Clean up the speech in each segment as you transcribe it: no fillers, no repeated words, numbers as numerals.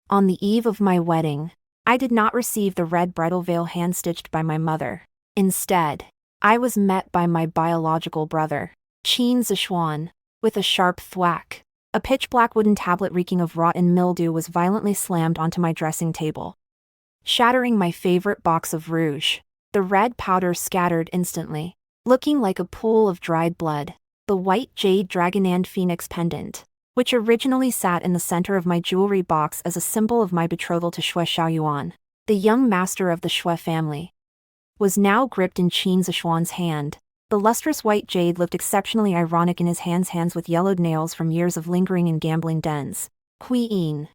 On the eve of my wedding, I did not receive the red bridal veil hand-stitched by my mother. Instead, I was met by my biological brother, Qin Zexuan, with a sharp thwack. A pitch-black wooden tablet reeking of rot and mildew was violently slammed onto my dressing table, shattering my favorite box of rouge. The red powder scattered instantly, looking like a pool of dried blood. The white jade dragon and phoenix pendant, which originally sat in the center of my jewelry box as a symbol of my betrothal to Xue Shaoyuan, the young master of the Xue family, was now gripped in Qin Zexuan's hand. The lustrous white jade looked exceptionally ironic in his hands with yellowed nails from years of lingering in gambling dens. Queen,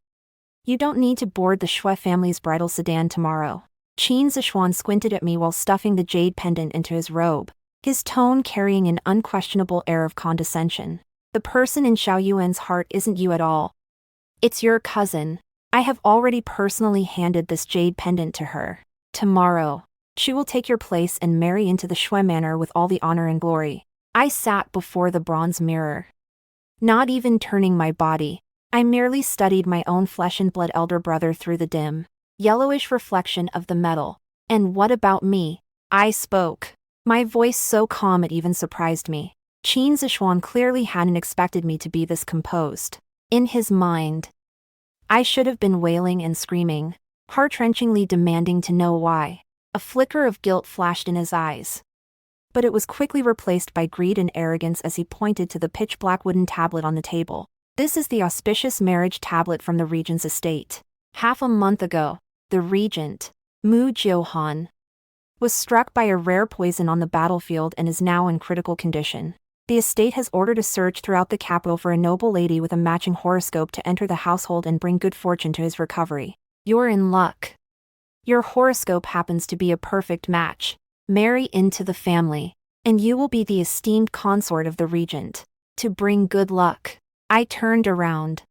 you don't need to board the Xue family's bridal sedan tomorrow. Qin Zexuan squinted at me while stuffing the jade pendant into his robe, his tone carrying an unquestionable air of condescension. The person in Shaoyuan's heart isn't you at all. It's your cousin. I have already personally handed this jade pendant to her. Tomorrow, she will take your place and marry into the Xue manor with all the honor and glory. I sat before the bronze mirror, not even turning my body. I merely studied my own flesh and blood elder brother through the dim, yellowish reflection of the metal. And what about me? I spoke, my voice so calm it even surprised me. Qin Zexuan clearly hadn't expected me to be this composed. In his mind, I should have been wailing and screaming, heart-wrenchingly demanding to know why. A flicker of guilt flashed in his eyes, but it was quickly replaced by greed and arrogance as he pointed to the pitch-black wooden tablet on the table. This is the auspicious marriage tablet from the regent's estate. Half a month ago, the regent, Mu Jiuhan, was struck by a rare poison on the battlefield and is now in critical condition. The estate has ordered a search throughout the capital for a noble lady with a matching horoscope to enter the household and bring good fortune to his recovery. You're in luck. Your horoscope happens to be a perfect match. Marry into the family, and you will be the esteemed consort of the regent. To bring good luck. I turned around,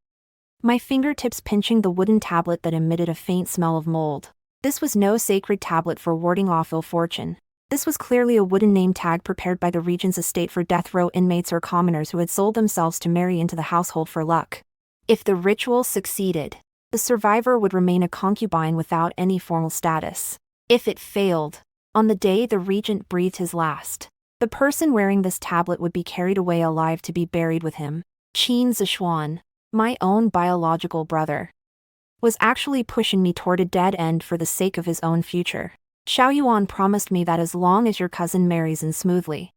my fingertips pinching the wooden tablet that emitted a faint smell of mold. This was no sacred tablet for warding off ill fortune. This was clearly a wooden name tag prepared by the regent's estate for death row inmates or commoners who had sold themselves to marry into the household for luck. If the ritual succeeded, the survivor would remain a concubine without any formal status. If it failed, on the day the regent breathed his last, the person wearing this tablet would be carried away alive to be buried with him. Qin Zexuan, my own biological brother, was actually pushing me toward a dead end for the sake of his own future. Shaoyuan promised me that as long as your cousin marries and smoothly,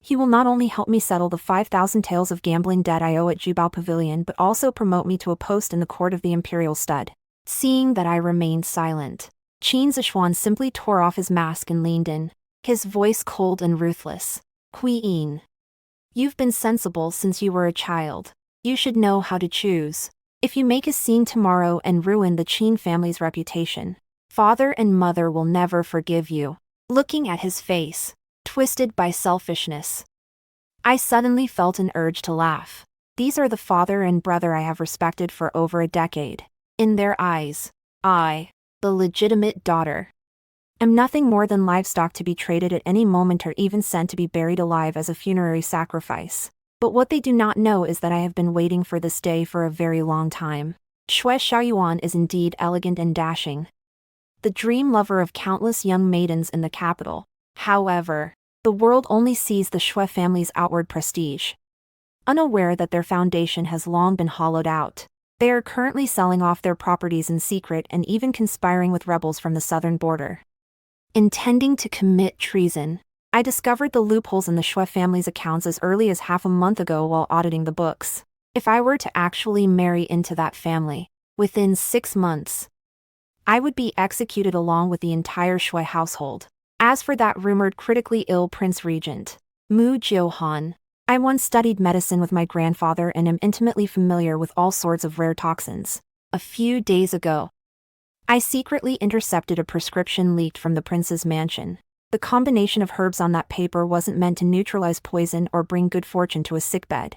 he will not only help me settle the 5,000 taels of gambling debt I owe at Jubao Pavilion but also promote me to a post in the court of the imperial stud. Seeing that I remained silent, Qin Zexuan simply tore off his mask and leaned in, his voice cold and ruthless. Queen, you've been sensible since you were a child. You should know how to choose. If you make a scene tomorrow and ruin the Qin family's reputation, father and mother will never forgive you. Looking at his face, twisted by selfishness, I suddenly felt an urge to laugh. These are the father and brother I have respected for over a decade. In their eyes, I, the legitimate daughter, am nothing more than livestock to be traded at any moment or even sent to be buried alive as a funerary sacrifice. But what they do not know is that I have been waiting for this day for a very long time. Xue Shaoyuan is indeed elegant and dashing, the dream lover of countless young maidens in the capital. However, the world only sees the Xue family's outward prestige, unaware that their foundation has long been hollowed out. They are currently selling off their properties in secret and even conspiring with rebels from the southern border. Intending to commit treason, I discovered the loopholes in the Xue family's accounts as early as half a month ago while auditing the books. If I were to actually marry into that family, within 6 months, I would be executed along with the entire Xue household. As for that rumored critically ill Prince Regent, Mu Jiuhan, I once studied medicine with my grandfather and am intimately familiar with all sorts of rare toxins. A few days ago, I secretly intercepted a prescription leaked from the prince's mansion. The combination of herbs on that paper wasn't meant to neutralize poison or bring good fortune to a sickbed.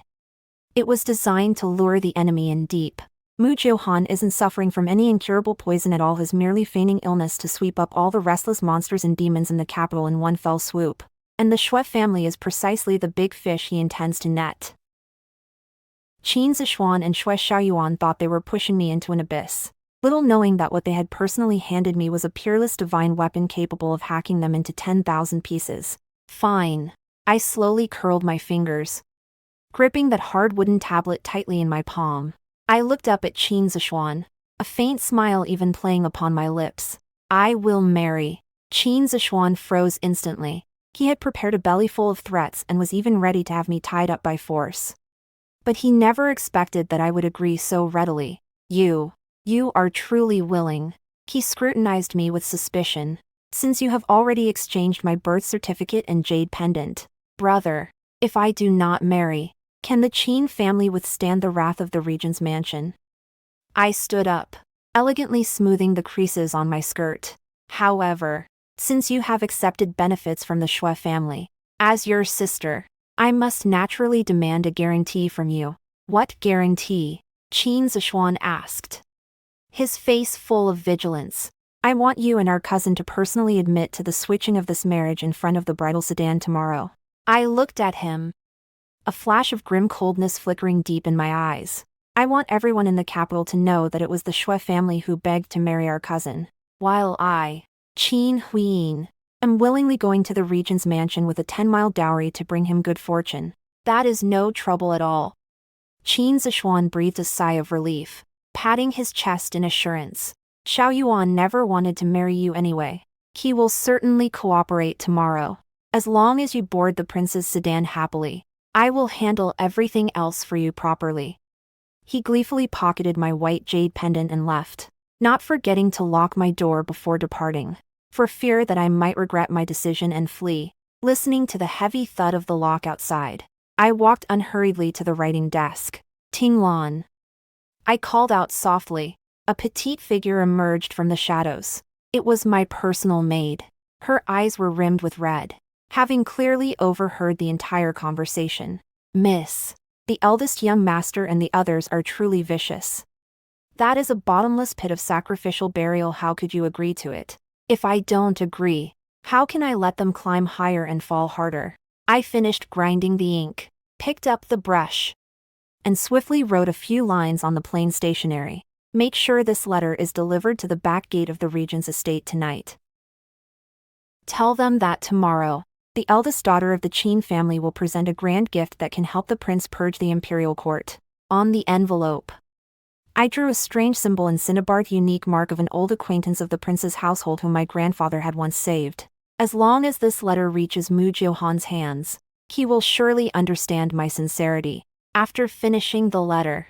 It was designed to lure the enemy in deep. Mu Jiuhan isn't suffering from any incurable poison at all, he's merely feigning illness to sweep up all the restless monsters and demons in the capital in one fell swoop. And the Xue family is precisely the big fish he intends to net. Qin Zexuan and Xue Shaoyuan thought they were pushing me into an abyss. little knowing that what they had personally handed me was a peerless divine weapon capable of hacking them into 10,000 pieces. Fine. I slowly curled my fingers, gripping that hard wooden tablet tightly in my palm. I looked up at Qin Zexuan, a faint smile even playing upon my lips. I will marry. Qin Zexuan froze instantly. He had prepared a bellyful of threats and was even ready to have me tied up by force. But he never expected that I would agree so readily. You are truly willing. He scrutinized me with suspicion. Since you have already exchanged my birth certificate and jade pendant, brother, if I do not marry, can the Qin family withstand the wrath of the regent's mansion? I stood up, elegantly smoothing the creases on my skirt. However, since you have accepted benefits from the Xue family, as your sister, I must naturally demand a guarantee from you. What guarantee? Qin Zexuan asked, his face full of vigilance. I want you and our cousin to personally admit to the switching of this marriage in front of the bridal sedan tomorrow. I looked at him, a flash of grim coldness flickering deep in my eyes. I want everyone in the capital to know that it was the Xue family who begged to marry our cousin, while I, Qin Huiyin, am willingly going to the regent's mansion with a 10-mile dowry to bring him good fortune. That is no trouble at all. Qin Zexuan breathed a sigh of relief, patting his chest in assurance. Shaoyuan never wanted to marry you anyway. He will certainly cooperate tomorrow. As long as you board the prince's sedan happily, I will handle everything else for you properly. He gleefully pocketed my white jade pendant and left, not forgetting to lock my door before departing, for fear that I might regret my decision and flee. Listening to the heavy thud of the lock outside, I walked unhurriedly to the writing desk. Ting Lan. I called out softly. A petite figure emerged from the shadows. It was my personal maid. Her eyes were rimmed with red, having clearly overheard the entire conversation. Miss, the eldest young master and the others are truly vicious. That is a bottomless pit of sacrificial burial. How could you agree to it? If I don't agree, how can I let them climb higher and fall harder? I finished grinding the ink, picked up the brush, and swiftly wrote a few lines on the plain stationery. Make sure this letter is delivered to the back gate of the regent's estate tonight. Tell them that tomorrow, the eldest daughter of the Qin family will present a grand gift that can help the prince purge the imperial court. On the envelope, I drew a strange symbol in cinnabar, unique mark of an old acquaintance of the prince's household whom my grandfather had once saved. As long as this letter reaches Mu Jiuhan's hands, he will surely understand my sincerity. After finishing the letter,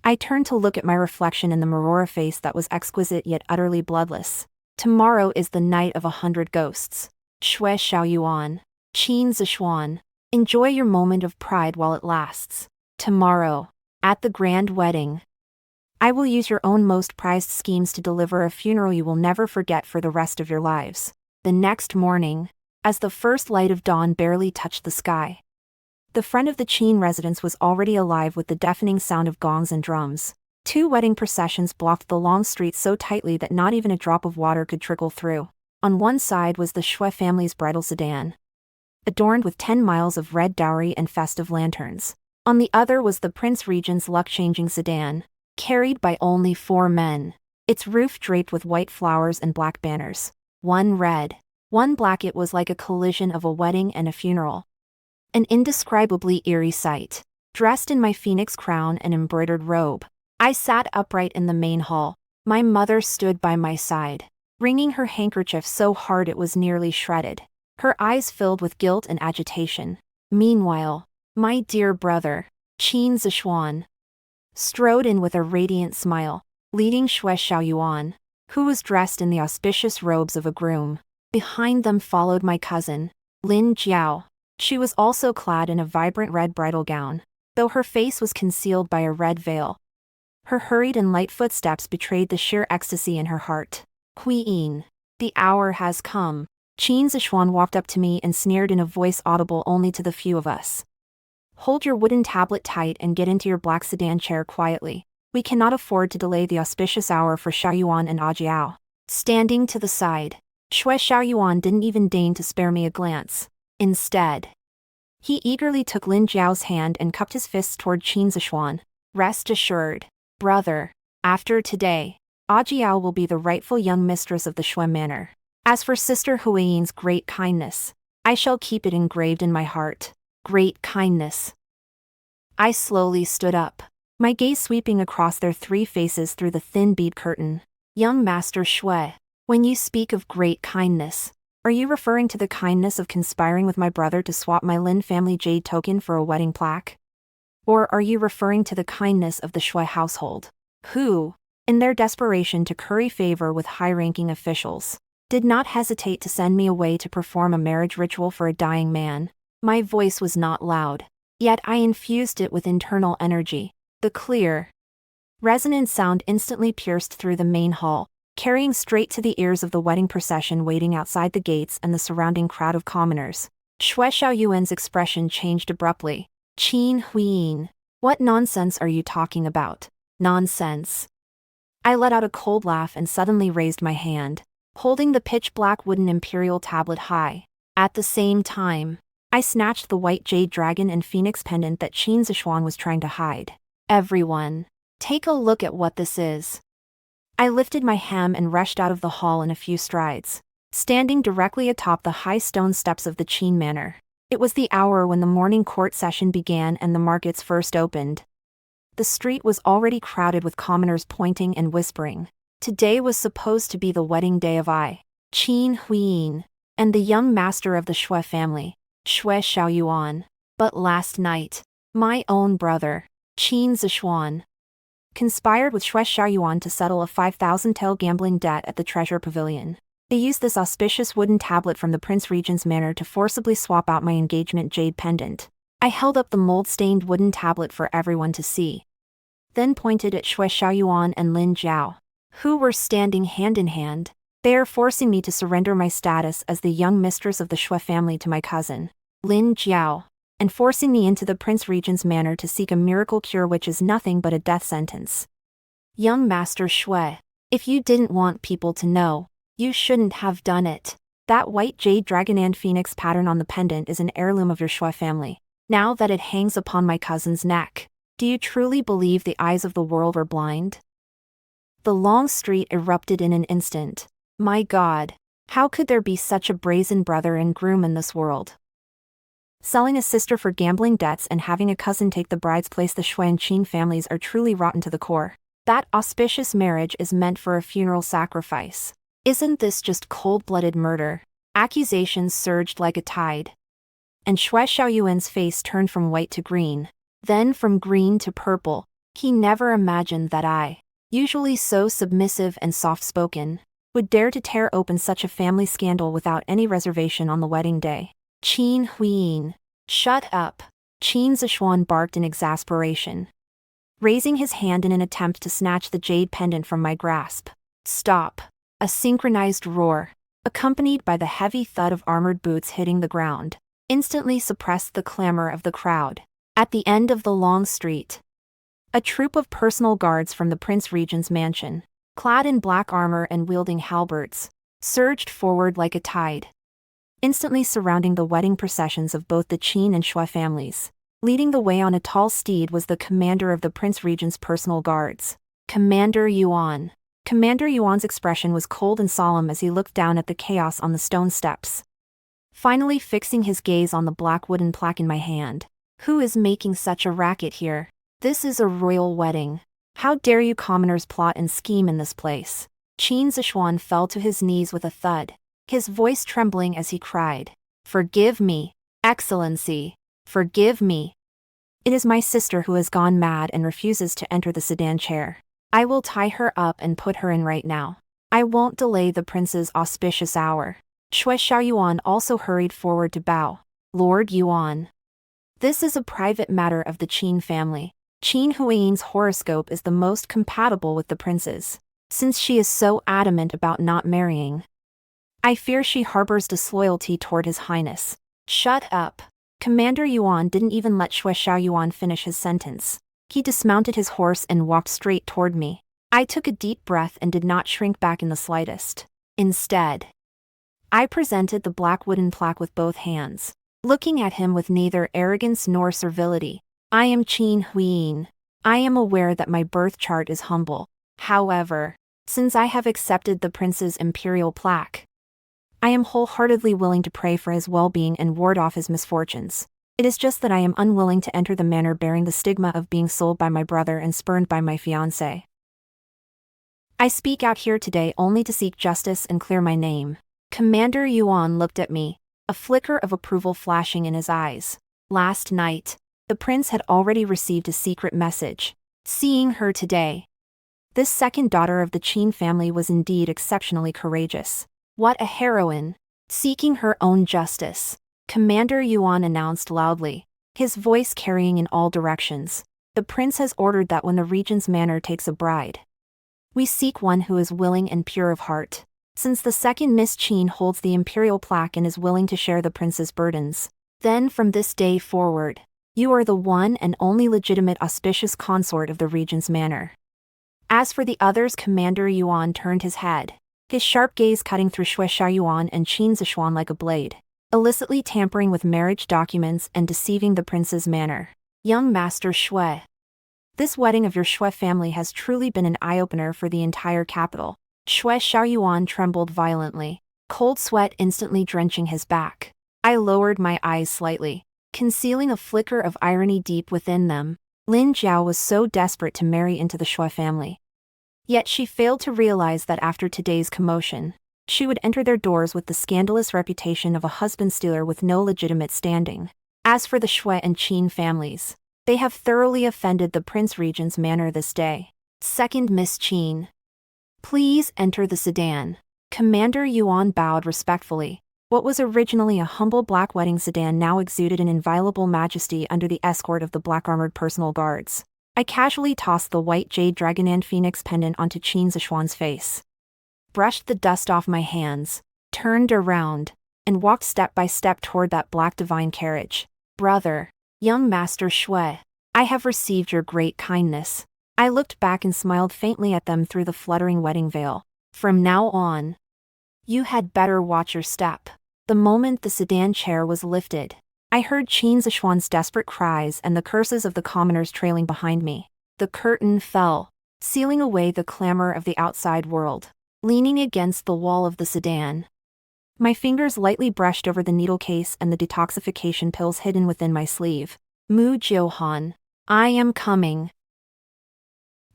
I turned to look at my reflection in the mirror face that was exquisite yet utterly bloodless. Tomorrow is the night of 100 ghosts. Xue Shaoyuan. Qin Zexuan. Enjoy your moment of pride while it lasts. Tomorrow, at the grand wedding, I will use your own most prized schemes to deliver a funeral you will never forget for the rest of your lives. The next morning, as the first light of dawn barely touched the sky, the front of the Qin residence was already alive with the deafening sound of gongs and drums. 2 wedding processions blocked the long street so tightly that not even a drop of water could trickle through. On one side was the Xue family's bridal sedan, adorned with 10 miles of red dowry and festive lanterns. On the other was the Prince Regent's luck-changing sedan, carried by only 4 men, its roof draped with white flowers and black banners. One red, one black. It was like a collision of a wedding and a funeral. An indescribably eerie sight. Dressed in my phoenix crown and embroidered robe, I sat upright in the main hall. My mother stood by my side, wringing her handkerchief so hard it was nearly shredded, her eyes filled with guilt and agitation. Meanwhile, my dear brother, Qin Zexuan, strode in with a radiant smile, leading Xue Shaoyuan, who was dressed in the auspicious robes of a groom. Behind them followed my cousin, Lin Jiao. She was also clad in a vibrant red bridal gown, though her face was concealed by a red veil. Her hurried and light footsteps betrayed the sheer ecstasy in her heart. Huiyin, the hour has come. Qin Zexuan walked up to me and sneered in a voice audible only to the few of us. Hold your wooden tablet tight and get into your black sedan chair quietly. We cannot afford to delay the auspicious hour for Shaoyuan and Ajiao. Standing to the side, Xue Shaoyuan didn't even deign to spare me a glance. Instead, he eagerly took Lin Jiao's hand and cupped his fists toward Qin Zexuan. Rest assured, brother, after today, Ajiao will be the rightful young mistress of the Xue manor. As for Sister Huiyin's great kindness, I shall keep it engraved in my heart. Great kindness. I slowly stood up, my gaze sweeping across their three faces through the thin bead curtain. Young Master Xue, when you speak of great kindness, are you referring to the kindness of conspiring with my brother to swap my Lin family jade token for a wedding plaque? Or are you referring to the kindness of the Xue household, who, in their desperation to curry favor with high-ranking officials, did not hesitate to send me away to perform a marriage ritual for a dying man? My voice was not loud, yet I infused it with internal energy. The clear, resonant sound instantly pierced through the main hall, carrying straight to the ears of the wedding procession waiting outside the gates and the surrounding crowd of commoners. Xue Shaoyuan's expression changed abruptly. Qin Huiyin, what nonsense are you talking about? Nonsense. I let out a cold laugh and suddenly raised my hand, holding the pitch-black wooden imperial tablet high. At the same time, I snatched the white jade dragon and phoenix pendant that Qin Zexuan was trying to hide. Everyone, take a look at what this is. I lifted my hem and rushed out of the hall in a few strides, standing directly atop the high stone steps of the Qin manor. It was the hour when the morning court session began and the markets first opened. The street was already crowded with commoners pointing and whispering. Today was supposed to be the wedding day of Qin Huiyin and the young master of the Xue family, Xue Shaoyuan. But last night, my own brother, Qin Zexuan, conspired with Xue Shaoyuan to settle a 5,000 tael gambling debt at the treasure pavilion. They used this auspicious wooden tablet from the Prince Regent's manor to forcibly swap out my engagement jade pendant. I held up the mold-stained wooden tablet for everyone to see, then pointed at Xue Shaoyuan and Lin Jiao, who were standing hand in hand. They are forcing me to surrender my status as the young mistress of the Xue family to my cousin, Lin Jiao, and forcing me into the Prince Regent's manor to seek a miracle cure which is nothing but a death sentence. Young Master Xue, if you didn't want people to know, you shouldn't have done it. That white jade dragon and phoenix pattern on the pendant is an heirloom of your Xue family. Now that it hangs upon my cousin's neck, do you truly believe the eyes of the world are blind? The long street erupted in an instant. My God, how could there be such a brazen brother and groom in this world? Selling a sister for gambling debts and having a cousin take the bride's place. The Xue and Qin families are truly rotten to the core. That auspicious marriage is meant for a funeral sacrifice. Isn't this just cold-blooded murder? Accusations surged like a tide, and Xue Shaoyuan's face turned from white to green, then from green to purple. He never imagined that I, usually so submissive and soft-spoken, would dare to tear open such a family scandal without any reservation on the wedding day. Qin Huiyin, shut up, Qin Zexuan barked in exasperation, raising his hand in an attempt to snatch the jade pendant from my grasp. Stop. A synchronized roar, accompanied by the heavy thud of armored boots hitting the ground, instantly suppressed the clamor of the crowd. At the end of the long street, a troop of personal guards from the Prince Regent's mansion, clad in black armor and wielding halberds, surged forward like a tide, instantly surrounding the wedding processions of both the Qin and Xue families. Leading the way on a tall steed was the commander of the Prince Regent's personal guards, Commander Yuan. Commander Yuan's expression was cold and solemn as he looked down at the chaos on the stone steps, finally fixing his gaze on the black wooden plaque in my hand. Who is making such a racket here? This is a royal wedding. How dare you commoners plot and scheme in this place? Qin Zexuan fell to his knees with a thud, his voice trembling as he cried, "Forgive me, Excellency, forgive me. It is my sister who has gone mad and refuses to enter the sedan chair. I will tie her up and put her in right now. I won't delay the prince's auspicious hour." Xue Shaoyuan also hurried forward to bow. Lord Yuan, this is a private matter of the Qin family. Qin Huiyin's horoscope is the most compatible with the prince's, since she is so adamant about not marrying. I fear she harbors disloyalty toward his highness. Shut up. Commander Yuan didn't even let Xue Shaoyuan finish his sentence. He dismounted his horse and walked straight toward me. I took a deep breath and did not shrink back in the slightest. Instead, I presented the black wooden plaque with both hands, looking at him with neither arrogance nor servility. I am Qin Huiyin. I am aware that my birth chart is humble. However, since I have accepted the prince's imperial plaque. I am wholeheartedly willing to pray for his well-being and ward off his misfortunes. It is just that I am unwilling to enter the manor bearing the stigma of being sold by my brother and spurned by my fiancé. I speak out here today only to seek justice and clear my name." Commander Yuan looked at me, a flicker of approval flashing in his eyes. Last night, the prince had already received a secret message. Seeing her today. This second daughter of the Qin family was indeed exceptionally courageous. What a heroine! Seeking her own justice, Commander Yuan announced loudly, his voice carrying in all directions. The prince has ordered that when the regent's manor takes a bride, we seek one who is willing and pure of heart. Since the second Miss Qin holds the imperial plaque and is willing to share the prince's burdens, then from this day forward, you are the one and only legitimate auspicious consort of the regent's manor. As for the others, Commander Yuan turned his head, his sharp gaze cutting through Xue Shaoyuan and Qin Zexuan like a blade, illicitly tampering with marriage documents and deceiving the prince's manor. Young Master Xue. This wedding of your Xue family has truly been an eye-opener for the entire capital. Xue Shaoyuan trembled violently, cold sweat instantly drenching his back. I lowered my eyes slightly, concealing a flicker of irony deep within them. Lin Jiao was so desperate to marry into the Xue family. Yet she failed to realize that after today's commotion, she would enter their doors with the scandalous reputation of a husband-stealer with no legitimate standing. As for the Xue and Qin families, they have thoroughly offended the Prince Regent's manor this day. Second Miss Qin. Please enter the sedan. Commander Yuan bowed respectfully. What was originally a humble black wedding sedan now exuded an inviolable majesty under the escort of the black-armored personal guards. I casually tossed the white jade dragon and phoenix pendant onto Qin Zexuan's face, brushed the dust off my hands, turned around, and walked step by step toward that black divine carriage. Brother, young Master Xue, I have received your great kindness. I looked back and smiled faintly at them through the fluttering wedding veil. From now on, you had better watch your step. The moment the sedan chair was lifted, I heard Qin Zexuan's desperate cries and the curses of the commoners trailing behind me. The curtain fell, sealing away the clamor of the outside world. Leaning against the wall of the sedan, my fingers lightly brushed over the needle case and the detoxification pills hidden within my sleeve. Mu Jiuhan, I am coming.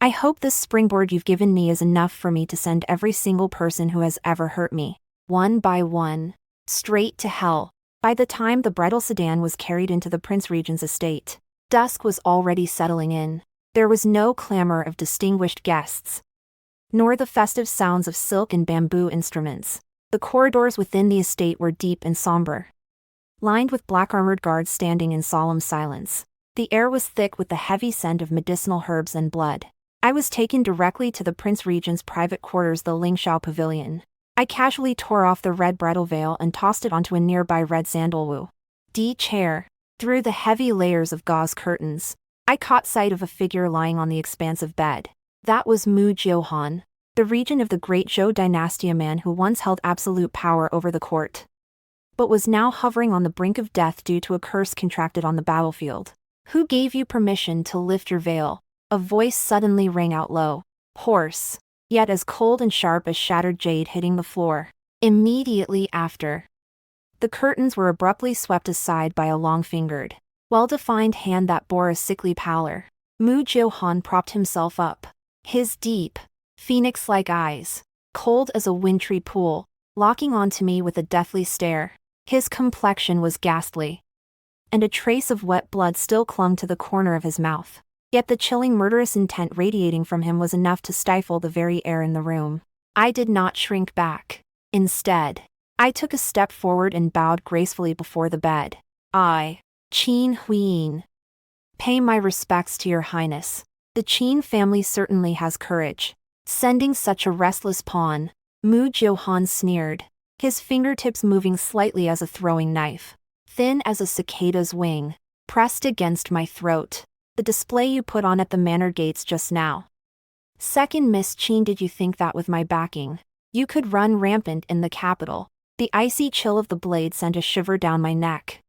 I hope this springboard you've given me is enough for me to send every single person who has ever hurt me, one by one, straight to hell. By the time the bridal sedan was carried into the Prince Regent's estate, dusk was already settling in. There was no clamor of distinguished guests, nor the festive sounds of silk and bamboo instruments. The corridors within the estate were deep and somber, lined with black-armored guards standing in solemn silence. The air was thick with the heavy scent of medicinal herbs and blood. I was taken directly to the Prince Regent's private quarters, the Lingxiao Pavilion. I casually tore off the red bridal veil and tossed it onto a nearby red sandalwood chair. Through the heavy layers of gauze curtains, I caught sight of a figure lying on the expansive bed. That was Mu Jiuhan, the regent of the great Zhou dynasty, a man who once held absolute power over the court, but was now hovering on the brink of death due to a curse contracted on the battlefield. Who gave you permission to lift your veil? A voice suddenly rang out low, hoarse, yet as cold and sharp as shattered jade hitting the floor. Immediately after, the curtains were abruptly swept aside by a long-fingered, well-defined hand that bore a sickly pallor. Mu Jiuhan propped himself up, his deep, phoenix-like eyes, cold as a wintry pool, locking onto me with a deathly stare. His complexion was ghastly, and a trace of wet blood still clung to the corner of his mouth. Yet the chilling murderous intent radiating from him was enough to stifle the very air in the room. I did not shrink back. Instead, I took a step forward and bowed gracefully before the bed. I, Qin Huiyin, pay my respects to your highness. The Qin family certainly has courage. Sending such a restless pawn, Mu Jiuhan sneered, his fingertips moving slightly as a throwing knife, thin as a cicada's wing, pressed against my throat. The display you put on at the manor gates just now. Second Miss Qin, did you think that with my backing, you could run rampant in the capital? The icy chill of the blade sent a shiver down my neck,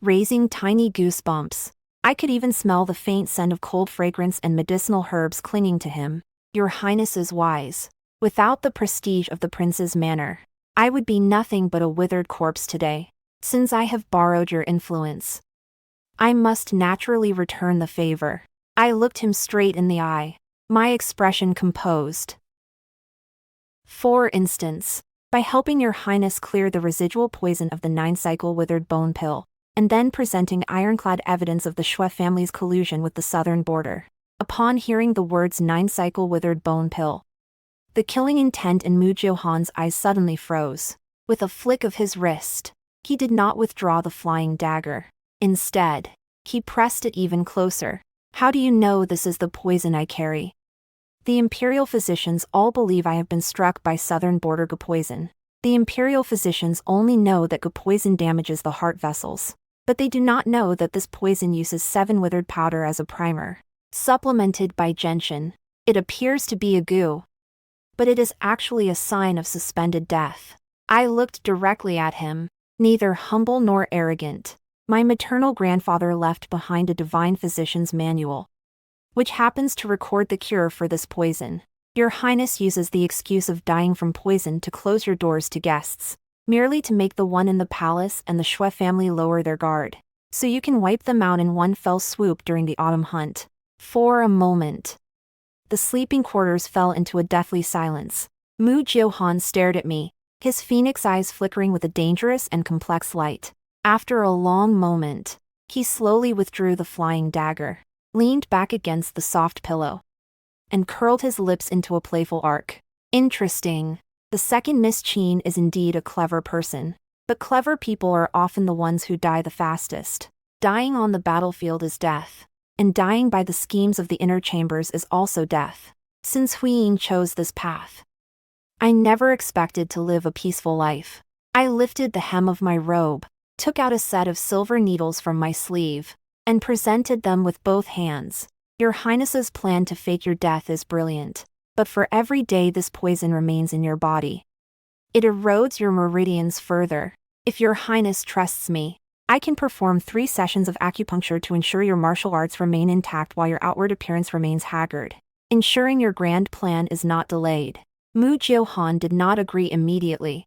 raising tiny goosebumps. I could even smell the faint scent of cold fragrance and medicinal herbs clinging to him. Your Highness is wise. Without the prestige of the prince's manor, I would be nothing but a withered corpse today. Since I have borrowed your influence, I must naturally return the favor. I looked him straight in the eye, my expression composed. For instance, by helping your highness clear the residual poison of the 9-cycle withered bone pill, and then presenting ironclad evidence of the Xue family's collusion with the southern border. Upon hearing the words 9-cycle withered bone pill, the killing intent in Mu Jiuhan's eyes suddenly froze. With a flick of his wrist, he did not withdraw the flying dagger. Instead, he pressed it even closer. How do you know this is the poison I carry? The imperial physicians all believe I have been struck by southern border Ge poison. The imperial physicians only know that Ge poison damages the heart vessels, but they do not know that this poison uses 7 withered powder as a primer, supplemented by gentian. It appears to be a goo, but it is actually a sign of suspended death. I looked directly at him, neither humble nor arrogant. My maternal grandfather left behind a divine physician's manual, which happens to record the cure for this poison. Your highness uses the excuse of dying from poison to close your doors to guests, merely to make the one in the palace and the Xue family lower their guard, so you can wipe them out in one fell swoop during the autumn hunt. For a moment, the sleeping quarters fell into a deathly silence. Mu Jiuhan stared at me, his phoenix eyes flickering with a dangerous and complex light. After a long moment, he slowly withdrew the flying dagger, leaned back against the soft pillow, and curled his lips into a playful arc. Interesting. The second Miss Qin is indeed a clever person. But clever people are often the ones who die the fastest. Dying on the battlefield is death, and dying by the schemes of the inner chambers is also death. Since Huiying chose this path, I never expected to live a peaceful life. I lifted the hem of my robe, took out a set of silver needles from my sleeve, and presented them with both hands. Your highness's plan to fake your death is brilliant, but for every day this poison remains in your body, it erodes your meridians further. If your highness trusts me, I can perform 3 sessions of acupuncture to ensure your martial arts remain intact while your outward appearance remains haggard, ensuring your grand plan is not delayed. Mu Jiuhan did not agree immediately.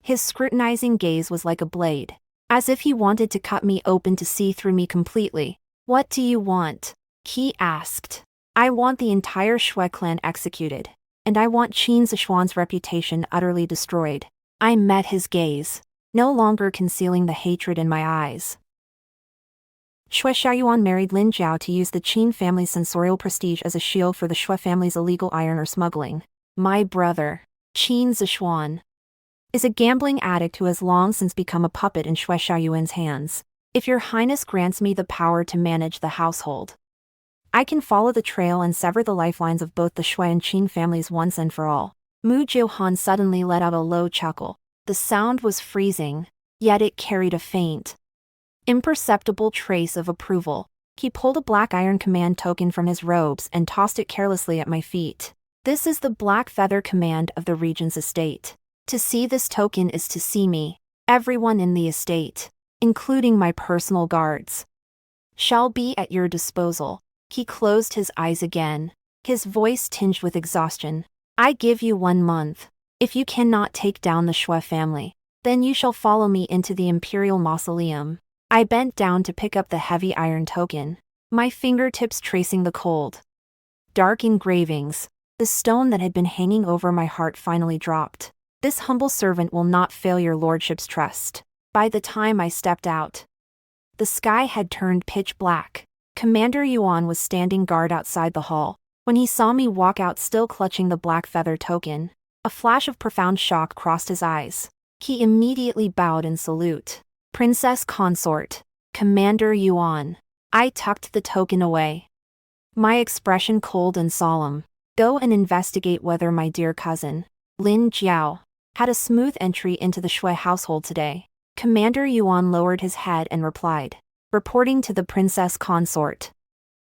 His scrutinizing gaze was like a blade, as if he wanted to cut me open to see through me completely. What do you want? He asked. I want the entire Xue clan executed, and I want Qin Zexuan's reputation utterly destroyed. I met his gaze, no longer concealing the hatred in my eyes. Xue Shaoyuan married Lin Jiao to use the Qin family's censorial prestige as a shield for the Xue family's illegal iron ore smuggling. My brother, Qin Zexuan, is a gambling addict who has long since become a puppet in Xue Shaoyuan's hands. If your highness grants me the power to manage the household, I can follow the trail and sever the lifelines of both the Xue and Qin families once and for all. Mu Jiuhan suddenly let out a low chuckle. The sound was freezing, yet it carried a faint, imperceptible trace of approval. He pulled a black iron command token from his robes and tossed it carelessly at my feet. This is the black feather command of the regent's estate. To see this token is to see me. Everyone in the estate, including my personal guards, shall be at your disposal. He closed his eyes again, his voice tinged with exhaustion. I give you 1 month. If you cannot take down the Xue family, then you shall follow me into the imperial mausoleum. I bent down to pick up the heavy iron token, my fingertips tracing the cold, dark engravings. The stone that had been hanging over my heart finally dropped. This humble servant will not fail your lordship's trust. By the time I stepped out, the sky had turned pitch black. Commander Yuan was standing guard outside the hall. When he saw me walk out still clutching the black feather token, a flash of profound shock crossed his eyes. He immediately bowed in salute. Princess consort, Commander Yuan. I tucked the token away, my expression cold and solemn. Go and investigate whether my dear cousin, Lin Jiao, had a smooth entry into the Xue household today. Commander Yuan lowered his head and replied, reporting to the princess consort.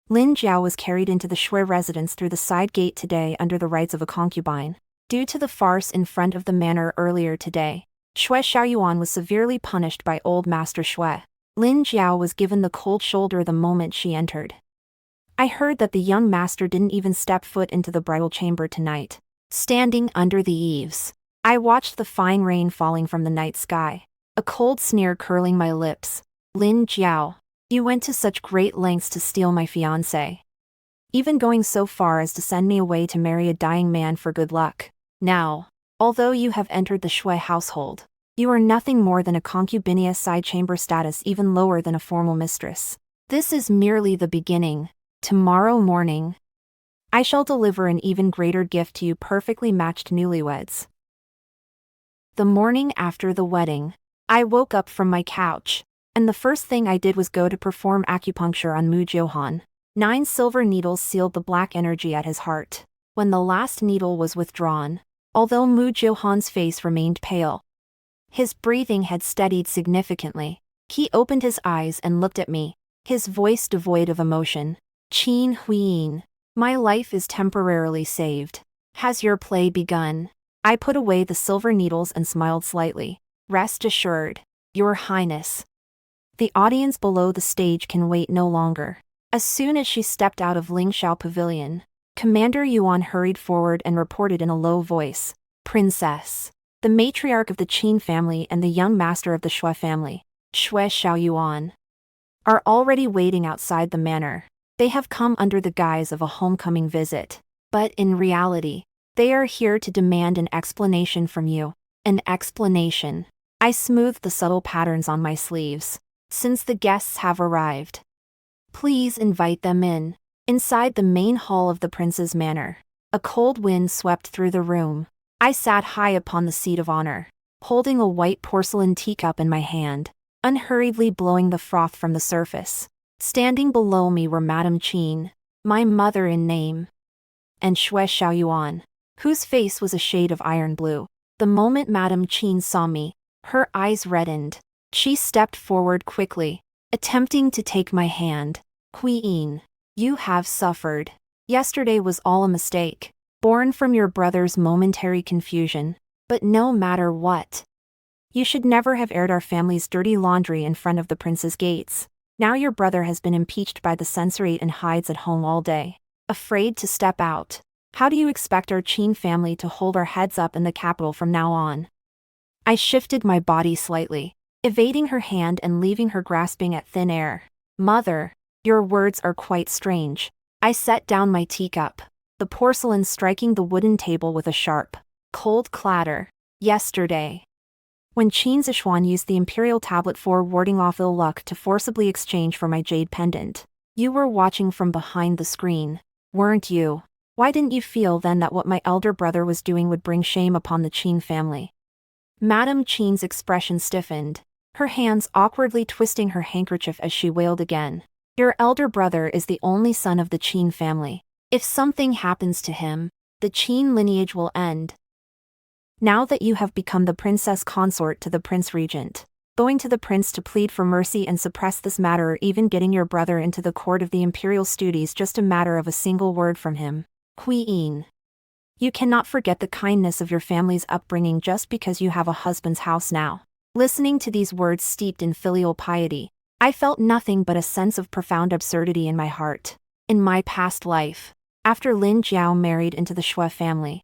Lin Jiao was carried into the Xue residence through the side gate today under the rights of a concubine. Due to the farce in front of the manor earlier today, Xue Shaoyuan was severely punished by old Master Xue. Lin Jiao was given the cold shoulder the moment she entered. I heard that the young master didn't even step foot into the bridal chamber tonight. Standing under the eaves, I watched the fine rain falling from the night sky, a cold sneer curling my lips. Lin Jiao, you went to such great lengths to steal my fiancé. Even going so far as to send me away to marry a dying man for good luck. Now, although you have entered the Xue household, you are nothing more than a concubinea side chamber status, even lower than a formal mistress. This is merely the beginning. Tomorrow morning, I shall deliver an even greater gift to you, perfectly matched newlyweds. The morning after the wedding, I woke up from my couch, and the first thing I did was go to perform acupuncture on Mu Jiuhan. 9 silver needles sealed the black energy at his heart. When the last needle was withdrawn, although Mu Jiuhan's face remained pale, his breathing had steadied significantly. He opened his eyes and looked at me, his voice devoid of emotion. Qin Huiyin, my life is temporarily saved. Has your play begun? I put away the silver needles and smiled slightly. Rest assured, Your Highness. The audience below the stage can wait no longer. As soon as she stepped out of Lingxiao Pavilion, Commander Yuan hurried forward and reported in a low voice, Princess, the matriarch of the Qin family and the young master of the Xue family, Xue Shaoyuan, are already waiting outside the manor. They have come under the guise of a homecoming visit, but in reality, they are here to demand an explanation from you. An explanation. I smoothed the subtle patterns on my sleeves. Since the guests have arrived, please invite them in. Inside the main hall of the prince's manor, a cold wind swept through the room. I sat high upon the seat of honor, holding a white porcelain teacup in my hand, unhurriedly blowing the froth from the surface. Standing below me were Madame Qin, my mother in name, and Xue Shaoyuan, whose face was a shade of iron blue. The moment Madame Qin saw me, her eyes reddened. She stepped forward quickly, attempting to take my hand. Queen, you have suffered. Yesterday was all a mistake, born from your brother's momentary confusion. But no matter what, you should never have aired our family's dirty laundry in front of the prince's gates. Now your brother has been impeached by the censorate and hides at home all day, afraid to step out. How do you expect our Qin family to hold our heads up in the capital from now on? I shifted my body slightly, evading her hand and leaving her grasping at thin air. Mother, your words are quite strange. I set down my teacup, the porcelain striking the wooden table with a sharp, cold clatter. Yesterday, when Qin Zexuan used the imperial tablet for warding off ill luck to forcibly exchange for my jade pendant, you were watching from behind the screen, weren't you? Why didn't you feel then that what my elder brother was doing would bring shame upon the Qin family? Madame Qin's expression stiffened, her hands awkwardly twisting her handkerchief as she wailed again. Your elder brother is the only son of the Qin family. If something happens to him, the Qin lineage will end. Now that you have become the princess consort to the prince regent, going to the prince to plead for mercy and suppress this matter, or even getting your brother into the court of the imperial studies, just a matter of a single word from him. Queen, you cannot forget the kindness of your family's upbringing just because you have a husband's house now. Listening to these words steeped in filial piety, I felt nothing but a sense of profound absurdity in my heart. In my past life, after Lin Jiao married into the Xue family,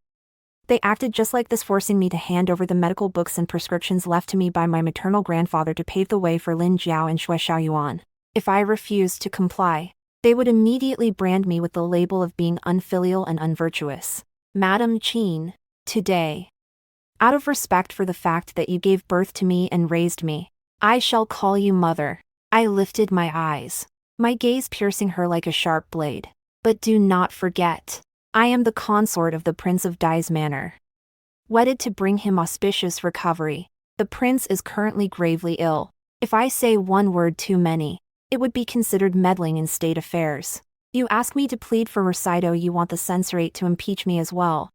they acted just like this, forcing me to hand over the medical books and prescriptions left to me by my maternal grandfather to pave the way for Lin Jiao and Xue Shaoyuan. If I refused to comply, they would immediately brand me with the label of being unfilial and unvirtuous. Madame Qin, today, out of respect for the fact that you gave birth to me and raised me, I shall call you mother. I lifted my eyes, my gaze piercing her like a sharp blade. But do not forget, I am the consort of the Prince of Dai's manor, wedded to bring him auspicious recovery. The prince is currently gravely ill. If I say one word too many, it would be considered meddling in state affairs. You ask me to plead for mercy. You want the censorate to impeach me as well?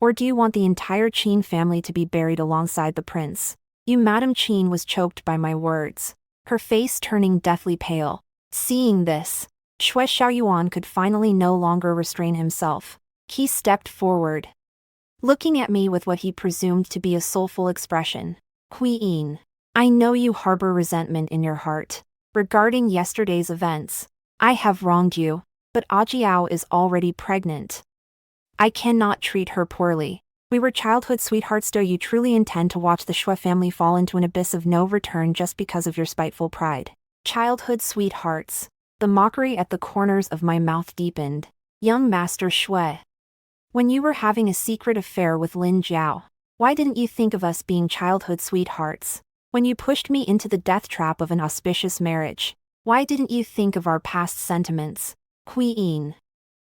Or do you want the entire Qin family to be buried alongside the prince? Madame Qin was choked by my words, her face turning deathly pale. Seeing this, Xue Shaoyuan could finally no longer restrain himself. He stepped forward, looking at me with what he presumed to be a soulful expression. Queen, I know you harbor resentment in your heart regarding yesterday's events. I have wronged you, but Ajiao is already pregnant. I cannot treat her poorly. We were childhood sweethearts. Do you truly intend to watch the Xue family fall into an abyss of no return just because of your spiteful pride? Childhood sweethearts. The mockery at the corners of my mouth deepened. Young Master Xue. When you were having a secret affair with Lin Jiao, why didn't you think of us being childhood sweethearts? When you pushed me into the death trap of an auspicious marriage, why didn't you think of our past sentiments? Queen.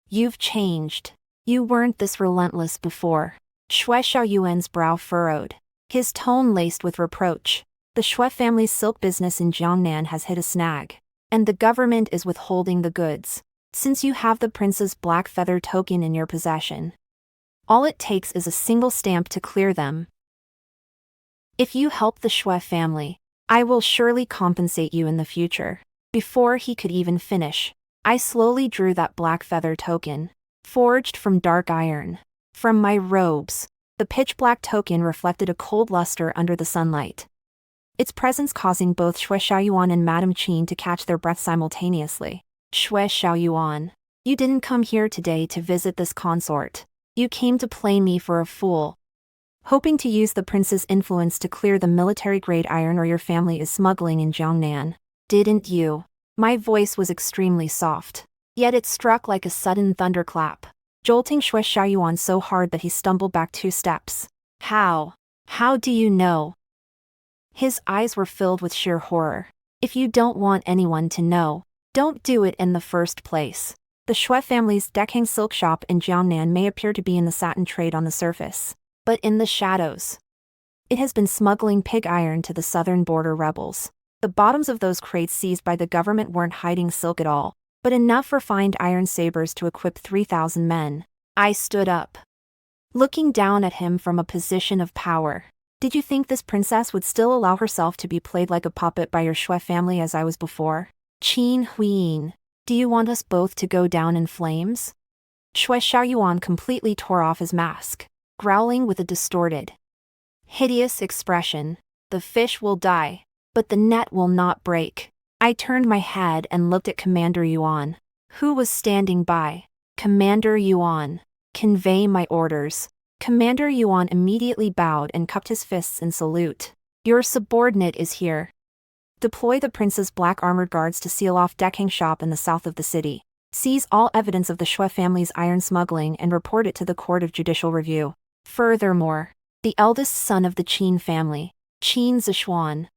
You've changed. You weren't this relentless before. Xue Shaoyuan's brow furrowed, his tone laced with reproach. The Xue family's silk business in Jiangnan has hit a snag, and the government is withholding the goods. Since you have the prince's black feather token in your possession, all it takes is a single stamp to clear them. If you help the Xue family, I will surely compensate you in the future. Before he could even finish, I slowly drew that black feather token, forged from dark iron. From my robes, the pitch-black token reflected a cold luster under the sunlight, its presence causing both Xue Shaoyuan and Madame Qin to catch their breath simultaneously. Xue Shaoyuan, you didn't come here today to visit this consort. You came to play me for a fool, hoping to use the prince's influence to clear the military-grade iron ore your family is smuggling in Jiangnan. Didn't you? My voice was extremely soft, yet it struck like a sudden thunderclap, jolting Xue Shaoyuan so hard that he stumbled back 2 steps. How? How do you know? His eyes were filled with sheer horror. If you don't want anyone to know, don't do it in the first place. The Xue family's deckhang silk shop in Jiangnan may appear to be in the satin trade on the surface, but in the shadows, it has been smuggling pig iron to the southern border rebels. The bottoms of those crates seized by the government weren't hiding silk at all, but enough refined iron sabers to equip 3,000 men. I stood up, looking down at him from a position of power. Did you think this princess would still allow herself to be played like a puppet by your Xue family as I was before? Qin Huiying, do you want us both to go down in flames? Xue Shaoyuan completely tore off his mask, growling with a distorted, hideous expression. The fish will die, but the net will not break. I turned my head and looked at Commander Yuan, who was standing by. Commander Yuan, convey my orders. Commander Yuan immediately bowed and cupped his fists in salute. Your subordinate is here. Deploy the prince's black armored guards to seal off deckhang shop in the south of the city. Seize all evidence of the Xue family's iron smuggling and report it to the Court of Judicial Review. Furthermore, the eldest son of the Qin family, Qin Zexuan,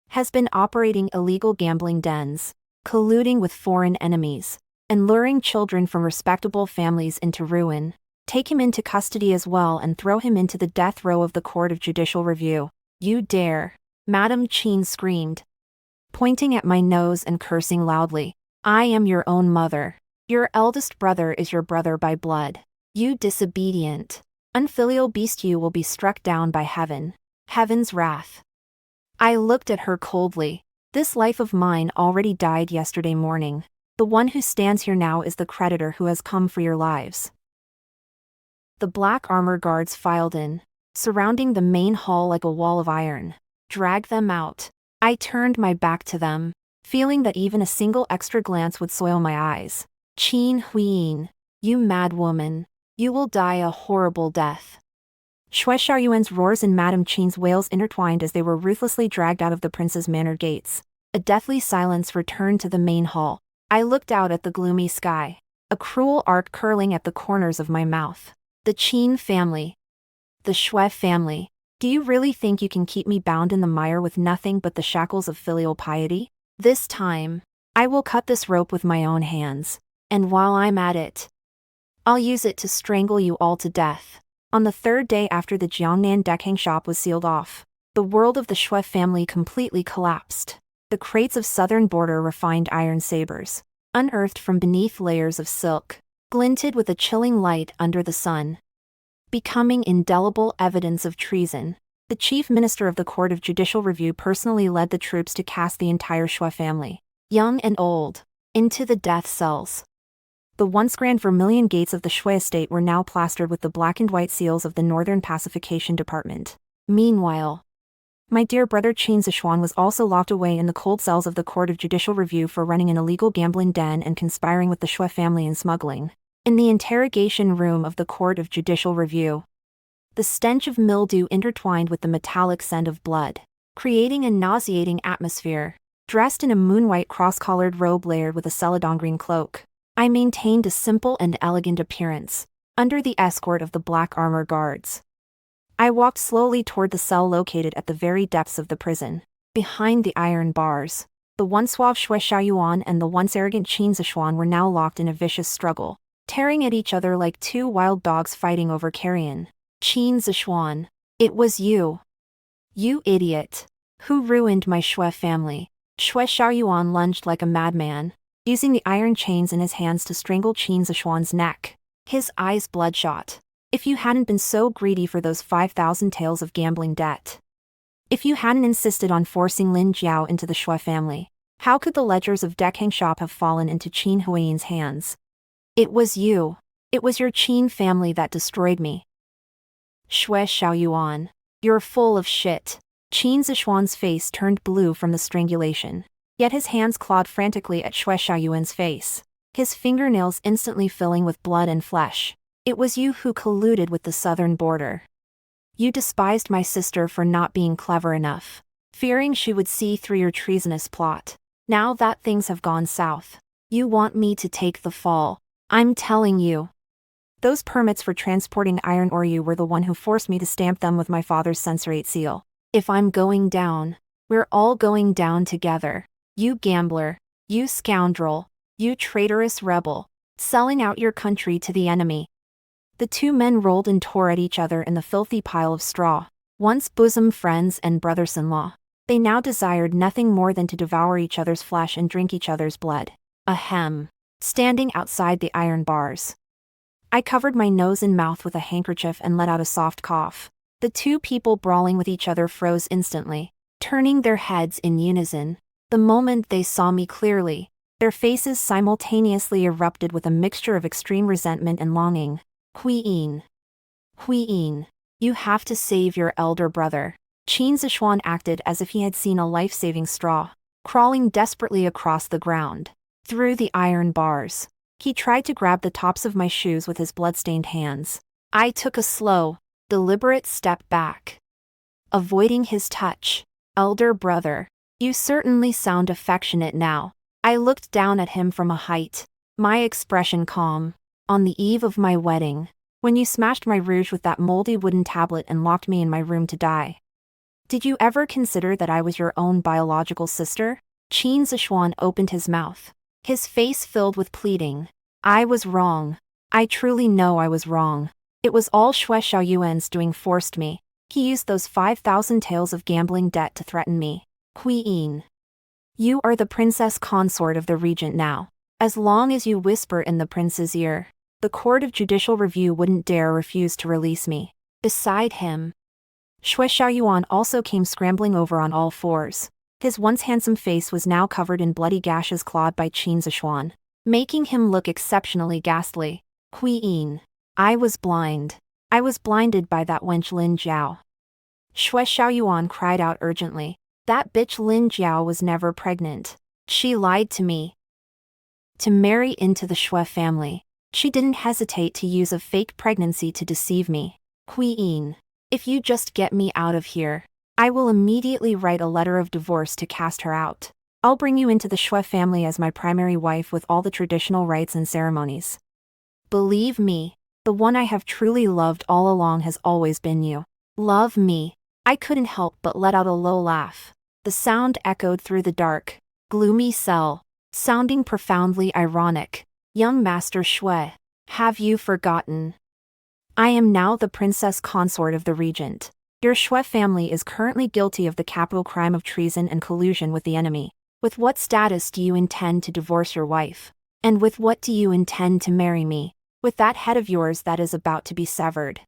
has been operating illegal gambling dens, colluding with foreign enemies, and luring children from respectable families into ruin. Take him into custody as well and throw him into the death row of the Court of Judicial Review. You dare! Madame Qin screamed, pointing at my nose and cursing loudly. I am your own mother. Your eldest brother is your brother by blood. You disobedient, unfilial beast, you will be struck down by heaven's wrath. I looked at her coldly. This life of mine already died yesterday morning. The one who stands here now is the creditor who has come for your lives. The black armor guards filed in, surrounding the main hall like a wall of iron. Drag them out. I turned my back to them, feeling that even a single extra glance would soil my eyes. Qin Huiying, you mad woman. You will die a horrible death. Xue Shaoyuan's roars and Madame Qin's wails intertwined as they were ruthlessly dragged out of the prince's manor gates. A deathly silence returned to the main hall. I looked out at the gloomy sky, a cruel arc curling at the corners of my mouth. The Qin family. The Xue family. Do you really think you can keep me bound in the mire with nothing but the shackles of filial piety? This time, I will cut this rope with my own hands, and while I'm at it, I'll use it to strangle you all to death. On the 3rd day after the Jiangnan deckhang shop was sealed off, the world of the Xue family completely collapsed. The crates of southern border refined iron sabers, unearthed from beneath layers of silk, glinted with a chilling light under the sun, becoming indelible evidence of treason. The chief minister of the Court of Judicial Review personally led the troops to cast the entire Xue family, young and old, into the death cells. The once grand vermilion gates of the Xue estate were now plastered with the black and white seals of the Northern Pacification Department. Meanwhile, my dear brother Qin Zexuan was also locked away in the cold cells of the Court of Judicial Review for running an illegal gambling den and conspiring with the Xue family in smuggling. In the interrogation room of the Court of Judicial Review. The stench of mildew intertwined with the metallic scent of blood, creating a nauseating atmosphere. Dressed in a moon-white cross-collared robe layered with a celadon green cloak, I maintained a simple and elegant appearance, under the escort of the black armor guards. I walked slowly toward the cell located at the very depths of the prison. Behind the iron bars, the once suave Xue Shaoyuan and the once arrogant Qin Zexuan were now locked in a vicious struggle, tearing at each other like two wild dogs fighting over carrion. Qin Zexuan, it was you. You idiot. Who ruined my Xue family? Xue Shaoyuan lunged like a madman, using the iron chains in his hands to strangle Qin Zexuan's neck, his eyes bloodshot. If you hadn't been so greedy for those 5,000 taels of gambling debt. If you hadn't insisted on forcing Lin Jiao into the Xue family, how could the ledgers of Dekang shop have fallen into Qin Huayin's hands? It was you. It was your Qin family that destroyed me. Xue Shaoyuan, you're full of shit. Qin Zexuan's face turned blue from the strangulation, yet his hands clawed frantically at Xue Shaoyuan's face, his fingernails instantly filling with blood and flesh. It was you who colluded with the southern border. You despised my sister for not being clever enough, fearing she would see through your treasonous plot. Now that things have gone south, you want me to take the fall. I'm telling you. Those permits for transporting iron ore you were the one who forced me to stamp them with my father's censorate seal. If I'm going down, we're all going down together. You gambler, you scoundrel, you traitorous rebel, selling out your country to the enemy. The two men rolled and tore at each other in the filthy pile of straw. Once bosom friends and brothers-in-law, they now desired nothing more than to devour each other's flesh and drink each other's blood. Ahem. Standing outside the iron bars, I covered my nose and mouth with a handkerchief and let out a soft cough. The two people brawling with each other froze instantly, turning their heads in unison. The moment they saw me clearly, their faces simultaneously erupted with a mixture of extreme resentment and longing. Huiyin. Huiyin, you have to save your elder brother. Qin Zexuan acted as if he had seen a life-saving straw, crawling desperately across the ground, through the iron bars. He tried to grab the tops of my shoes with his blood-stained hands. I took a slow, deliberate step back, avoiding his touch. Elder brother, you certainly sound affectionate now. I looked down at him from a height, my expression calm. On the eve of my wedding, when you smashed my rouge with that moldy wooden tablet and locked me in my room to die. Did you ever consider that I was your own biological sister? Qin Zexuan opened his mouth, his face filled with pleading. I was wrong. I truly know I was wrong. It was all Xue Shaoyuan's doing forced me. He used those 5,000 taels of gambling debt to threaten me. Huiyin. You are the princess consort of the regent now. As long as you whisper in the prince's ear, the Court of Judicial Review wouldn't dare refuse to release me. Beside him, Xue Shaoyuan also came scrambling over on all fours. His once handsome face was now covered in bloody gashes clawed by Qin Zexuan, making him look exceptionally ghastly. Huiyin. I was blind. I was blinded by that wench Lin Jiao. Xue Shaoyuan cried out urgently. That bitch Lin Jiao was never pregnant. She lied to me. To marry into the Xue family. She didn't hesitate to use a fake pregnancy to deceive me. Huiyin. If you just get me out of here, I will immediately write a letter of divorce to cast her out. I'll bring you into the Xue family as my primary wife with all the traditional rites and ceremonies. Believe me, the one I have truly loved all along has always been you. Love me. I couldn't help but let out a low laugh. The sound echoed through the dark, gloomy cell, sounding profoundly ironic. Young Master Xue, have you forgotten? I am now the princess consort of the regent. Your Xue family is currently guilty of the capital crime of treason and collusion with the enemy. With what status do you intend to divorce your wife? And with what do you intend to marry me? With that head of yours that is about to be severed.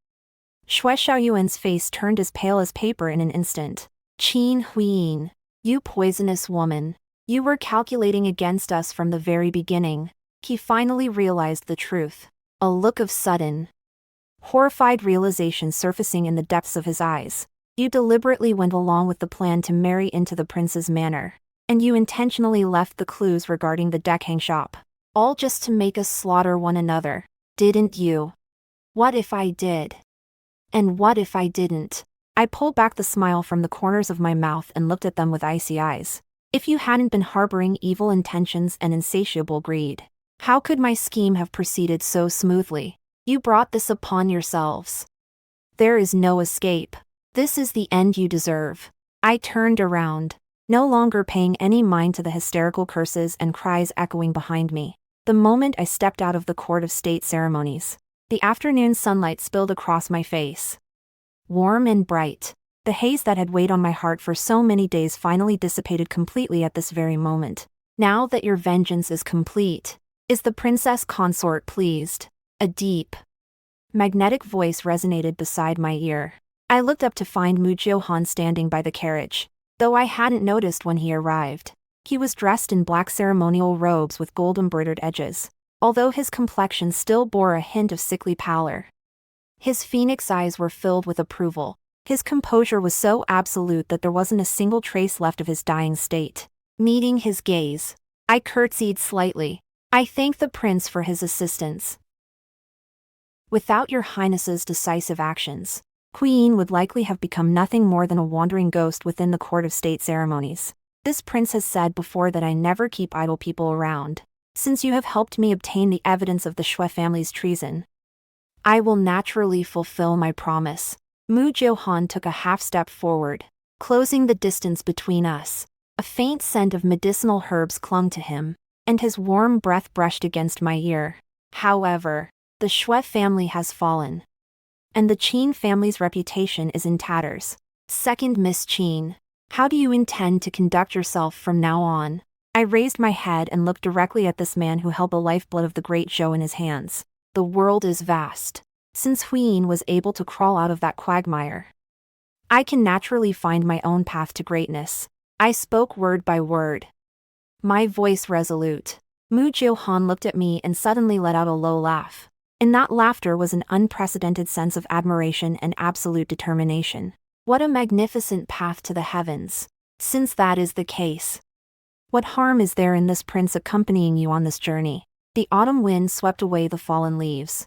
Xue Shaoyuan's face turned as pale as paper in an instant. Qin Huiyin, you poisonous woman. You were calculating against us from the very beginning. He finally realized the truth. A look of sudden, horrified realization surfacing in the depths of his eyes. You deliberately went along with the plan to marry into the prince's manor. And you intentionally left the clues regarding the Dekang shop. All just to make us slaughter one another. Didn't you? What if I did? And what if I didn't? I pulled back the smile from the corners of my mouth and looked at them with icy eyes. If you hadn't been harboring evil intentions and insatiable greed, how could my scheme have proceeded so smoothly? You brought this upon yourselves. There is no escape. This is the end you deserve. I turned around, no longer paying any mind to the hysterical curses and cries echoing behind me. The moment I stepped out of the court of state ceremonies, the afternoon sunlight spilled across my face. Warm and bright, the haze that had weighed on my heart for so many days finally dissipated completely at this very moment. Now that your vengeance is complete, is the princess consort pleased? A deep, magnetic voice resonated beside my ear. I looked up to find Mu Jiuhan standing by the carriage, though I hadn't noticed when he arrived. He was dressed in black ceremonial robes with gold-embroidered edges, although his complexion still bore a hint of sickly pallor. His phoenix eyes were filled with approval. His composure was so absolute that there wasn't a single trace left of his dying state. Meeting his gaze, I curtsied slightly. I thank the prince for his assistance. Without your highness's decisive actions, Queen would likely have become nothing more than a wandering ghost within the court of state ceremonies. This prince has said before that I never keep idle people around. Since you have helped me obtain the evidence of the Xue family's treason, I will naturally fulfill my promise. Mu Jiuhan took a half step forward, closing the distance between us. A faint scent of medicinal herbs clung to him, and his warm breath brushed against my ear. However, the Xue family has fallen, and the Qin family's reputation is in tatters. Second Miss Qin, how do you intend to conduct yourself from now on? I raised my head and looked directly at this man who held the lifeblood of the great Zhou in his hands. The world is vast. Since Huyin was able to crawl out of that quagmire, I can naturally find my own path to greatness. I spoke word by word, my voice resolute. Mu Jiuhan looked at me and suddenly let out a low laugh. In that laughter was an unprecedented sense of admiration and absolute determination. What a magnificent path to the heavens. Since that is the case, what harm is there in this prince accompanying you on this journey? The autumn wind swept away the fallen leaves,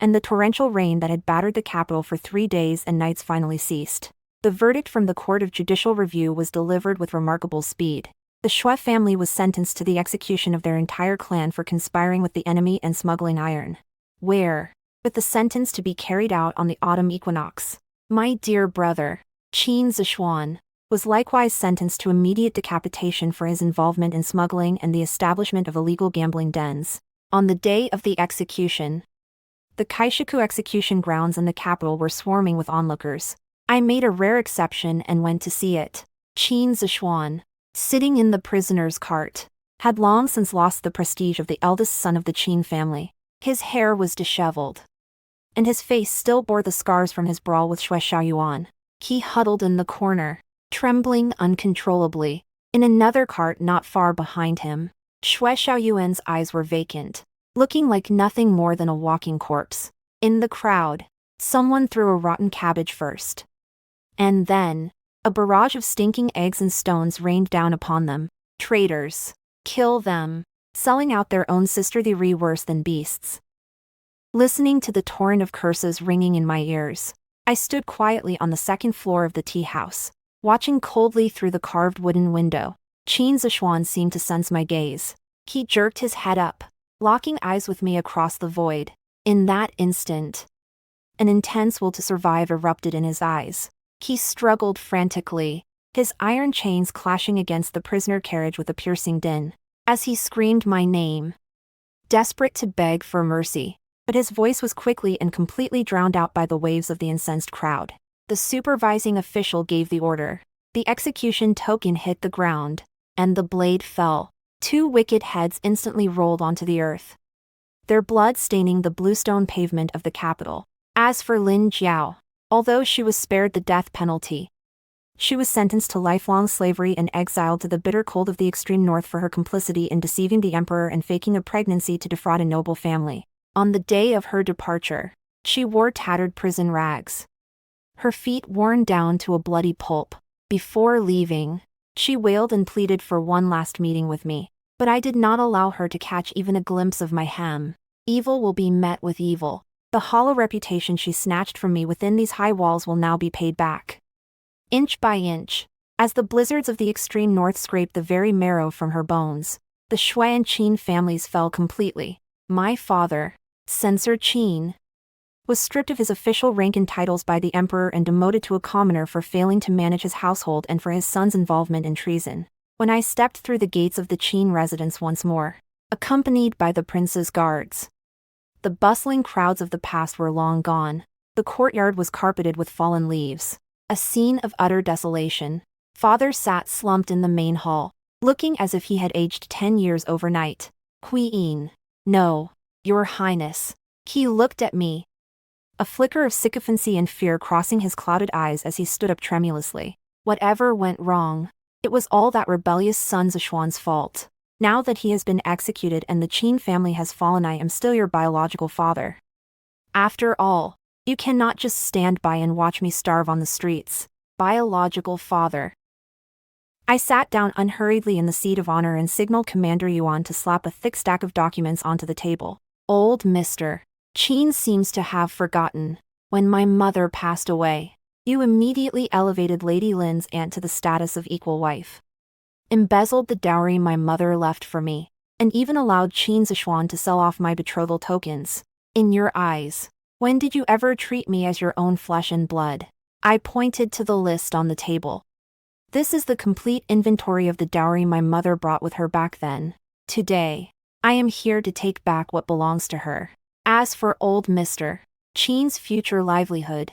and the torrential rain that had battered the capital for 3 days and nights finally ceased. The verdict from the Court of Judicial Review was delivered with remarkable speed. The Xue family was sentenced to the execution of their entire clan for conspiring with the enemy and smuggling iron. Where, with the sentence to be carried out on the autumn equinox, my dear brother, Qin Zexuan, was likewise sentenced to immediate decapitation for his involvement in smuggling and the establishment of illegal gambling dens. On the day of the execution, the Kaishiku execution grounds in the capital were swarming with onlookers. I made a rare exception and went to see it. Qin Zexuan, sitting in the prisoner's cart, had long since lost the prestige of the eldest son of the Qin family. His hair was disheveled, and his face still bore the scars from his brawl with Xue Shaoyuan. He huddled in the corner, trembling uncontrollably. In another cart not far behind him, Xue Shaoyuan's eyes were vacant, looking like nothing more than a walking corpse. In the crowd, someone threw a rotten cabbage first, and then, a barrage of stinking eggs and stones rained down upon them. Traitors! Kill them! Selling out their own sister, they were worse than beasts. Listening to the torrent of curses ringing in my ears, I stood quietly on the second floor of the tea house, watching coldly through the carved wooden window. Qin Zexuan seemed to sense my gaze. He jerked his head up, locking eyes with me across the void. In that instant, an intense will to survive erupted in his eyes. He struggled frantically, his iron chains clashing against the prisoner carriage with a piercing din, as he screamed my name, desperate to beg for mercy. But his voice was quickly and completely drowned out by the waves of the incensed crowd. The supervising official gave the order. The execution token hit the ground, and the blade fell. 2 wicked heads instantly rolled onto the earth, their blood staining the bluestone pavement of the capital. As for Lin Jiao, although she was spared the death penalty, she was sentenced to lifelong slavery and exiled to the bitter cold of the extreme north for her complicity in deceiving the emperor and faking a pregnancy to defraud a noble family. On the day of her departure, she wore tattered prison rags, her feet worn down to a bloody pulp. Before leaving, she wailed and pleaded for one last meeting with me, but I did not allow her to catch even a glimpse of my hem. Evil will be met with evil. The hollow reputation she snatched from me within these high walls will now be paid back. Inch by inch, as the blizzards of the extreme north scraped the very marrow from her bones, the Xue and Qin families fell completely. My father, Censor Qin, was stripped of his official rank and titles by the emperor and demoted to a commoner for failing to manage his household and for his son's involvement in treason. When I stepped through the gates of the Qin residence once more, accompanied by the prince's guards, the bustling crowds of the past were long gone. The courtyard was carpeted with fallen leaves, a scene of utter desolation. Father sat slumped in the main hall, looking as if he had aged 10 years overnight. Queen. No, Your Highness. He looked at me, a flicker of sycophancy and fear crossing his clouded eyes as he stood up tremulously. Whatever went wrong, it was all that rebellious son Zexuan's fault. Now that he has been executed and the Qin family has fallen, I am still your biological father. After all, you cannot just stand by and watch me starve on the streets. Biological father. I sat down unhurriedly in the seat of honor and signaled Commander Yuan to slap a thick stack of documents onto the table. Old Mr. Qin seems to have forgotten. When my mother passed away, you immediately elevated Lady Lin's aunt to the status of equal wife, embezzled the dowry my mother left for me, and even allowed Qin Zexuan to sell off my betrothal tokens. In your eyes, when did you ever treat me as your own flesh and blood? I pointed to the list on the table. This is the complete inventory of the dowry my mother brought with her back then. Today, I am here to take back what belongs to her. As for old Mr. Qin's future livelihood,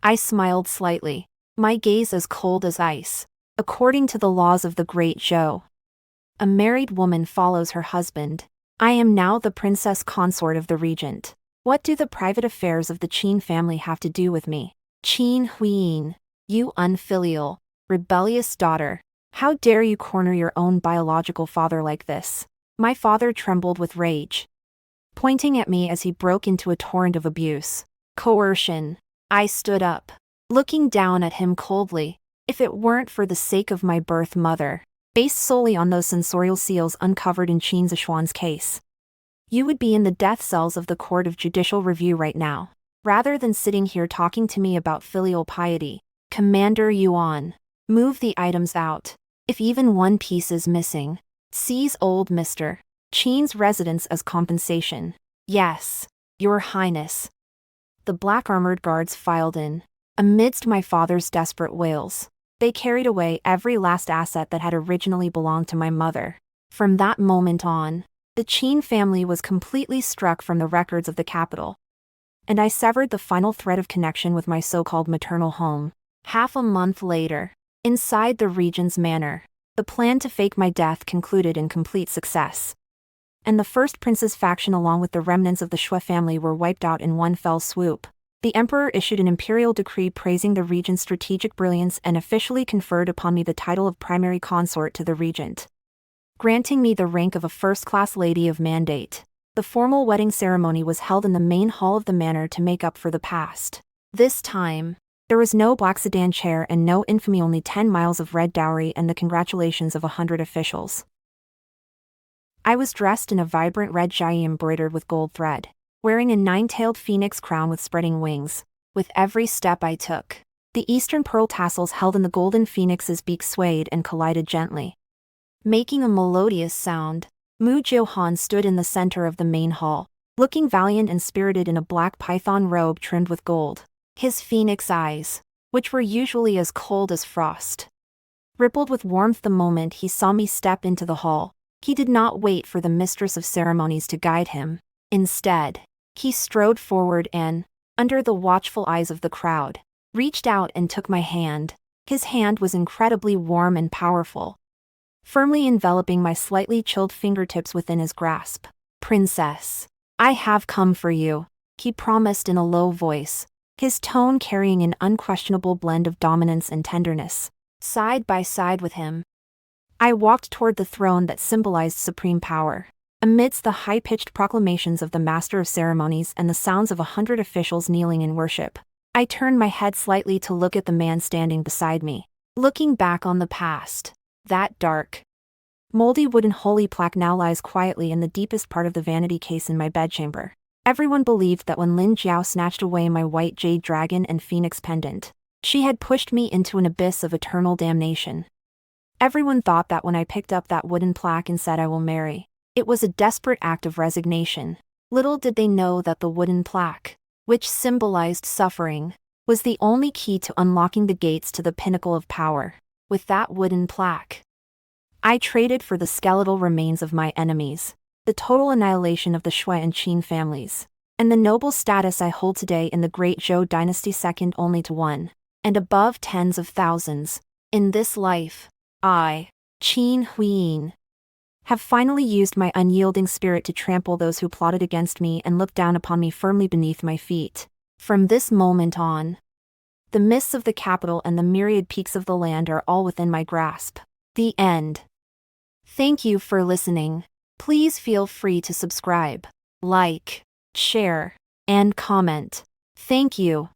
I smiled slightly, my gaze as cold as ice. According to the laws of the Great Zhou, a married woman follows her husband. I am now the princess consort of the regent. What do the private affairs of the Qin family have to do with me? Qin Huiyin, you unfilial, rebellious daughter. How dare you corner your own biological father like this? My father trembled with rage, pointing at me as he broke into a torrent of abuse. Coercion. I stood up, looking down at him coldly. If it weren't for the sake of my birth mother, based solely on those censorial seals uncovered in Qin Zexuan's case, you would be in the death cells of the Court of Judicial Review right now, rather than sitting here talking to me about filial piety. Commander Yuan, move the items out. If even one piece is missing, seize old Mr. Qin's residence as compensation. Yes, Your Highness. The black-armored guards filed in. Amidst my father's desperate wails, they carried away every last asset that had originally belonged to my mother. From that moment on, the Qin family was completely struck from the records of the capital, and I severed the final thread of connection with my so-called maternal home. Half a month later, inside the regent's manor, the plan to fake my death concluded in complete success, and the first prince's faction along with the remnants of the Xue family were wiped out in one fell swoop. The emperor issued an imperial decree praising the regent's strategic brilliance and officially conferred upon me the title of primary consort to the regent, granting me the rank of a first-class lady of mandate. The formal wedding ceremony was held in the main hall of the manor to make up for the past. This time, there was no black sedan chair and no infamy, only 10 miles of red dowry and the congratulations of 100 officials. I was dressed in a vibrant red jiyi embroidered with gold thread, wearing a 9-tailed phoenix crown with spreading wings. With every step I took, the eastern pearl tassels held in the golden phoenix's beak swayed and collided gently, making a melodious sound. Mu Jiuhan stood in the center of the main hall, looking valiant and spirited in a black python robe trimmed with gold. His phoenix eyes, which were usually as cold as frost, rippled with warmth the moment he saw me step into the hall. He did not wait for the mistress of ceremonies to guide him. Instead, he strode forward and, under the watchful eyes of the crowd, reached out and took my hand. His hand was incredibly warm and powerful, firmly enveloping my slightly chilled fingertips within his grasp. Princess, I have come for you, he promised in a low voice, his tone carrying an unquestionable blend of dominance and tenderness. Side by side with him, I walked toward the throne that symbolized supreme power. Amidst the high-pitched proclamations of the master of ceremonies and the sounds of 100 officials kneeling in worship, I turned my head slightly to look at the man standing beside me. Looking back on the past, that dark, moldy wooden holy plaque now lies quietly in the deepest part of the vanity case in my bedchamber. Everyone believed that when Lin Jiao snatched away my white jade dragon and phoenix pendant, she had pushed me into an abyss of eternal damnation. Everyone thought that when I picked up that wooden plaque and said I will marry, it was a desperate act of resignation. Little did they know that the wooden plaque, which symbolized suffering, was the only key to unlocking the gates to the pinnacle of power. With that wooden plaque, I traded for the skeletal remains of my enemies, the total annihilation of the Xue and Qin families, and the noble status I hold today in the great Zhou dynasty, second only to one, and above tens of thousands. In this life, I, Qin Huiyin, have finally used my unyielding spirit to trample those who plotted against me and look down upon me firmly beneath my feet. From this moment on, the mists of the capital and the myriad peaks of the land are all within my grasp. The end. Thank you for listening. Please feel free to subscribe, like, share, and comment. Thank you.